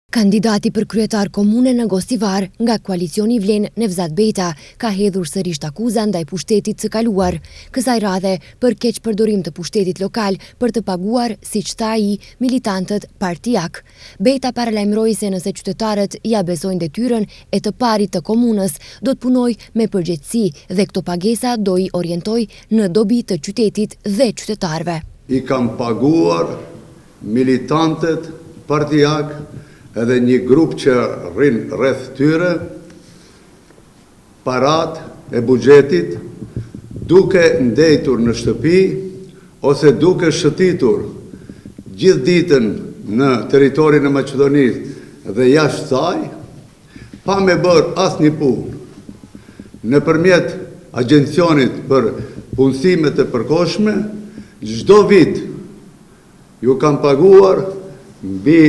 Kandidati për kryetar komune në Gostivar nga koalicioni Vlen Nevzat Beta ka hedhur sërish akuza ndaj pushtetit së kaluar, kësaj radhe për keqpërdorim të pushtetit lokal për të paguar, siç tha ai, militantët partijak. Beta paralajmëroi se nëse qytetarët ja besojnë detyrën e të parit të komunës, do të punojë me përgjegjësi dhe këto pagesa do i orientojë në dobi të qytetit dhe qytetarëve. I kam paguar militantët partijak edhe një grup që rrinë rreth tyre parat e buxhetit duke ndejtur në shtëpi ose duke shëtitur gjithë ditën në territorin e Maqedonisë dhe jashtë saj, pa me bërë asnjë punë nëpërmjet agjencionit për punësimet e përkohshme. Çdo vit ju kam paguar mbi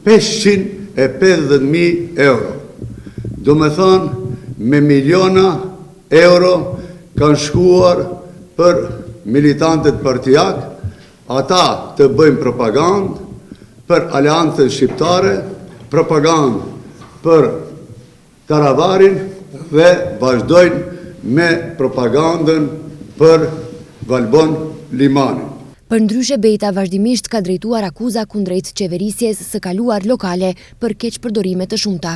550.000 euro. Do me thënë, me miliona euro kanë shkuar për militantët partijak, ata të bëjmë propagandë për Aleancën Shqiptare, propagandë për Karavarin dhe vazhdojnë me propagandën për Valbon Limanin. Përndryshe Beta vazhdimisht ka drejtuar akuza kundrejt qeverisjes së kaluar lokale për keqpërdorime të shumta.